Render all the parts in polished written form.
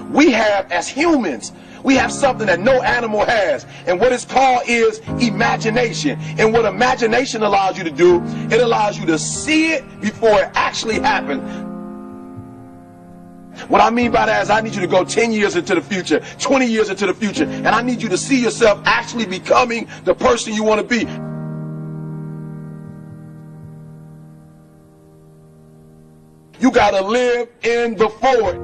We have, as humans, we have something that no animal has, and what it's called is imagination. And what imagination allows you to do, it allows you to see it before it actually happened. What I mean by that is I need you to go 10 years into the future, 20 years into the future, and I need you to see yourself actually becoming the person you want to be. You got to live in the forward.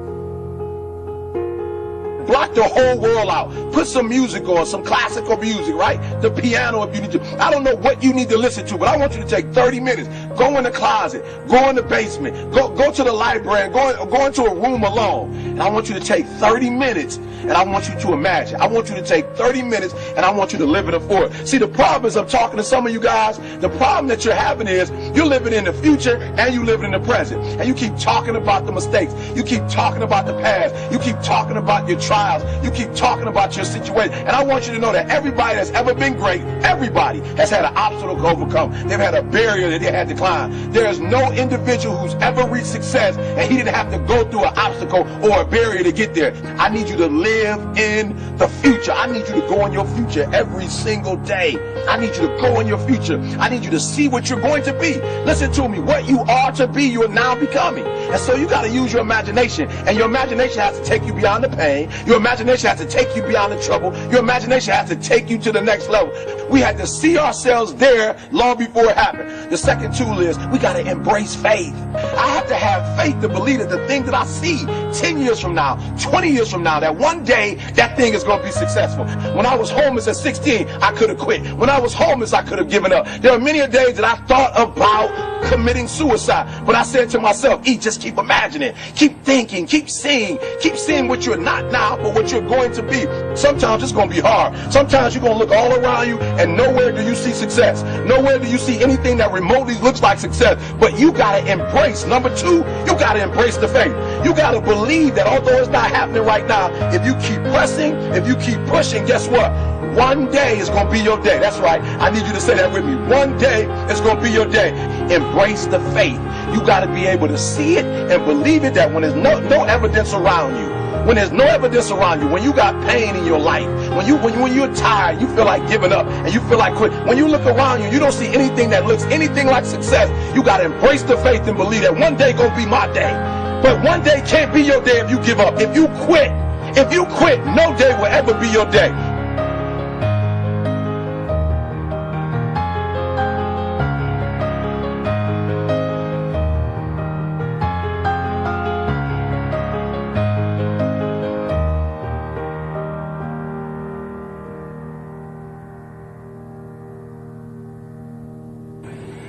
Block the whole world out. Put some music on, some classical music, right? The piano if you need to. I don't know what you need to listen to, but I want you to take 30 minutes. Go in the closet. Go in the basement. Go to the library. Go into a room alone. And I want you to take 30 minutes and I want you to imagine. I want you to take 30 minutes and I want you to live in the forward. See, the problem is I'm talking to some of you guys. The problem that you're having is you're living in the future and you living in the present. And you keep talking about the mistakes. You keep talking about the past. You keep talking about your trials. You keep talking about your situation. And I want you to know that everybody that's ever been great, everybody has had an obstacle to overcome. They've had a barrier that they had to climb. There is no individual who's ever reached success and he didn't have to go through an obstacle or a barrier to get there. I need you to live in the future. I need you to go in your future every single day. I need you to go in your future. I need you to see what you're going to be. Listen to me. What you are to be, you are now becoming. And so you got to use your imagination. And your imagination has to take you beyond the pain. Your imagination has to take you beyond the trouble. Your imagination has to take you to the next level. We had to see ourselves there long before it happened. The second tool is we got to embrace faith. I have to have faith to believe that the thing that I see 10 years from now, 20 years from now, that one day that thing is going to be successful. When I was homeless at 16, I could have quit. When I was homeless, I could have given up. There are many days that I thought about committing suicide, but I said to myself, just keep imagining, keep thinking, keep seeing what you're not now, but what you're going to be. Sometimes it's going to be hard. Sometimes you're going to look all around you and nowhere do you see success. Nowhere do you see anything that remotely looks like success. But you got to embrace, number two, you got to embrace the faith. You got to believe that although it's not happening right now, if you keep pressing, if you keep pushing, guess what? One day is going to be your day. That's right. I need you to say that with me. One day is going to be your day. Embrace the faith. You got to be able to see it and believe it, that when there's no evidence around you, when there's no evidence around you, when you got pain in your life, when you're tired, you feel like giving up and you feel like quit. When you look around you, you don't see anything that looks anything like success. You got to embrace the faith and believe that one day going to be my day. But one day can't be your day if you give up. If you quit, no day will ever be your day.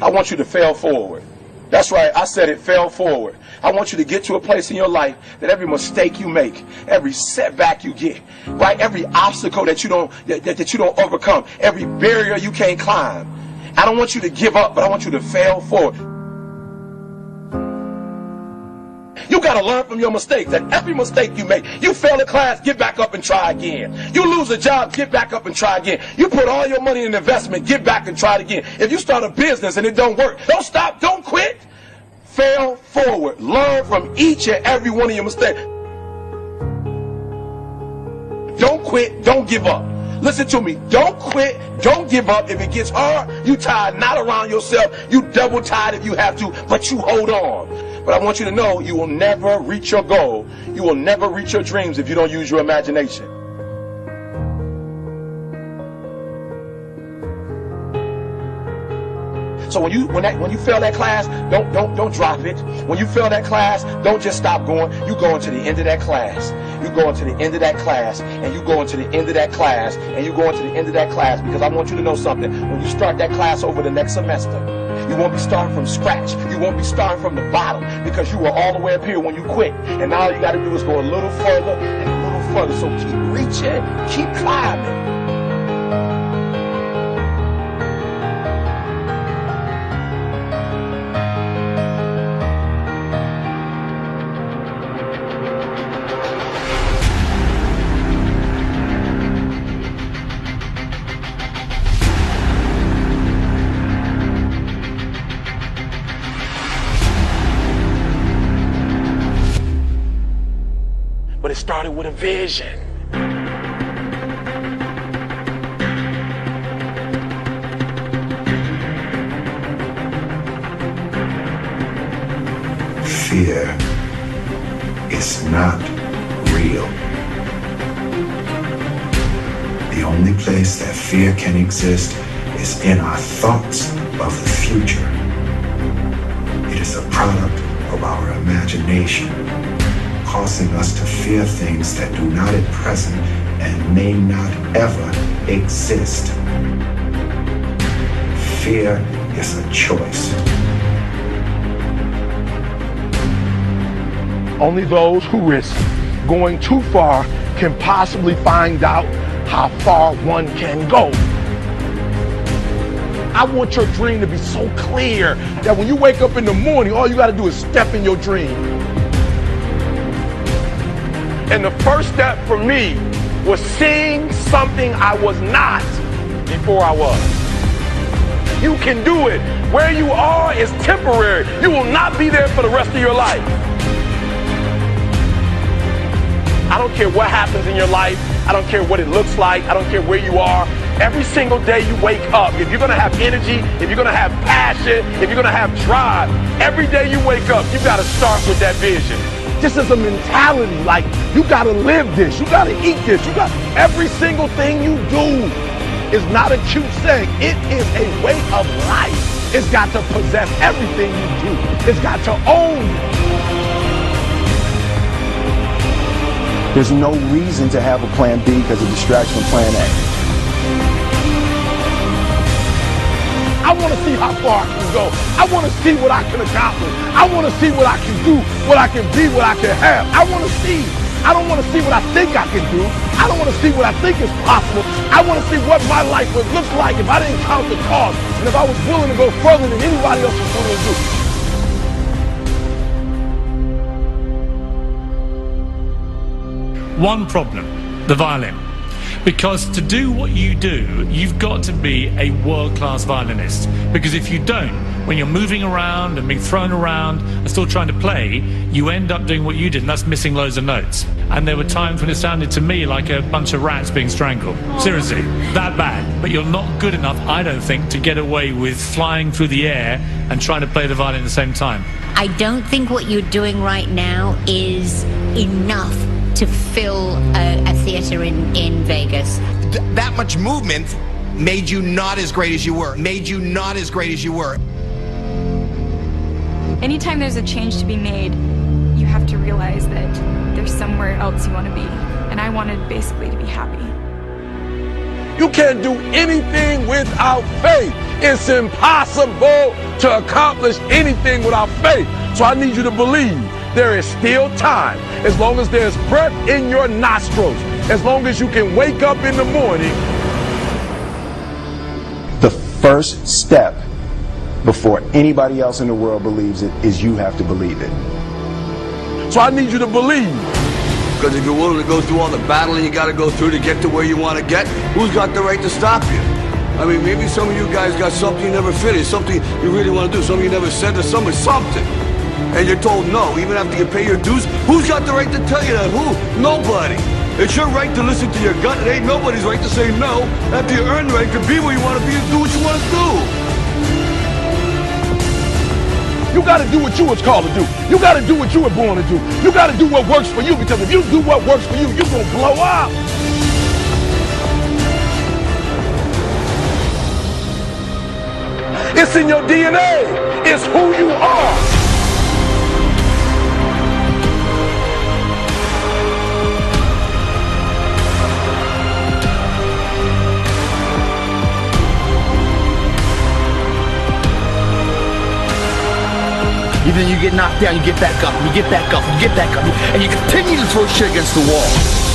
I want you to fail forward. That's right, I said it, fail forward. I want you to get to a place in your life that every mistake you make, every setback you get, right, every obstacle that you don't overcome, every barrier you can't climb. I don't want you to give up, but I want you to fail forward. You got to learn from your mistakes. And every mistake you make, you fail a class, get back up and try again. You lose a job, get back up and try again. You put all your money in investment, get back and try it again. If you start a business and it don't work, don't stop, don't quit. Fail forward. Learn from each and every one of your mistakes. Don't quit, don't give up. Listen to me, don't quit, don't give up. If it gets hard, you tired, not around yourself, you double tired if you have to, but you hold on. But I want you to know you will never reach your goal. You will never reach your dreams if you don't use your imagination. So when you fail that class, don't drop it. When you fail that class, don't just stop going. You go into the end of that class. You go into the end of that class, and you go into the end of that class, and you go into the end of that class, because I want you to know something. When you start that class over the next semester, you won't be starting from scratch. You won't be starting from the bottom, because you were all the way up here when you quit. And now all you got to do is go a little further and a little further. So keep reaching, keep climbing. but it started with a vision. Fear is not real. The only place that fear can exist is in our thoughts of the future. It is a product of our imagination, causing us to fear things that do not at present and may not ever exist. Fear is a choice. Only those who risk going too far can possibly find out how far one can go. I want your dream to be so clear that when you wake up in the morning, all you got to do is step in your dream. And the first step for me was seeing something I was not before I was. You can do it. Where you are is temporary. You will not be there for the rest of your life. I don't care what happens in your life. I don't care what it looks like. I don't care where you are. Every single day you wake up, if you're going to have energy, if you're going to have passion, if you're going to have drive, every day you wake up, you got to start with that vision. Just as a mentality, like you got to live this, you got to eat this, every single thing you do is not a cute saying. It is a way of life. It's got to possess everything you do. It's got to own you. There's no reason to have a plan B because of distraction from plan A. I want to see how far I can go. I want to see what I can accomplish. I want to see what I can do, what I can be, what I can have. I want to see. I don't want to see what I think I can do. I don't want to see what I think is possible. I want to see what my life would look like if I didn't count the cost and if I was willing to go further than anybody else was willing to do. One problem, the violin. Because to do what you do, you've got to be a world-class violinist. Because if you don't, when you're moving around and being thrown around and still trying to play, you end up doing what you did, and that's missing loads of notes. And there were times when it sounded to me like a bunch of rats being strangled. Seriously, that bad. But you're not good enough, I don't think, to get away with flying through the air and trying to play the violin at the same time. I don't think what you're doing right now is enough to fill a theater in Vegas. That much movement made you not as great as you were. Made you not as great as you were. Anytime there's a change to be made, you have to realize that there's somewhere else you want to be. And I wanted basically to be happy. You can't do anything without faith. It's impossible to accomplish anything without faith. So I need you to believe there is still time. As long as there's breath in your nostrils, as long as you can wake up in the morning. The first step before anybody else in the world believes it is you have to believe it. So I need you to believe. Because if you're willing to go through all the battling you got to go through to get to where you want to get, who's got the right to stop you? I mean, maybe some of you guys got something you never finished, something you really want to do, something you never said to somebody, something. And you're told no, even after you pay your dues. Who's got the right to tell you that? Who? Nobody. It's your right to listen to your gut. It ain't nobody's right to say no after you earn the right to be where you want to be and do what you want to do. You got to do what you was called to do. You got to do what you were born to do. You got to do what works for you, because if you do what works for you, you're going to blow up. It's in your DNA. It's who you are. Even you get knocked down, you get back up, you get back up, you get back up, and you continue to throw shit against the wall.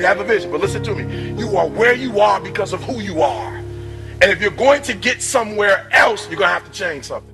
You have a vision, but listen to me. You are where you are because of who you are. And if you're going to get somewhere else, you're going to have to change something.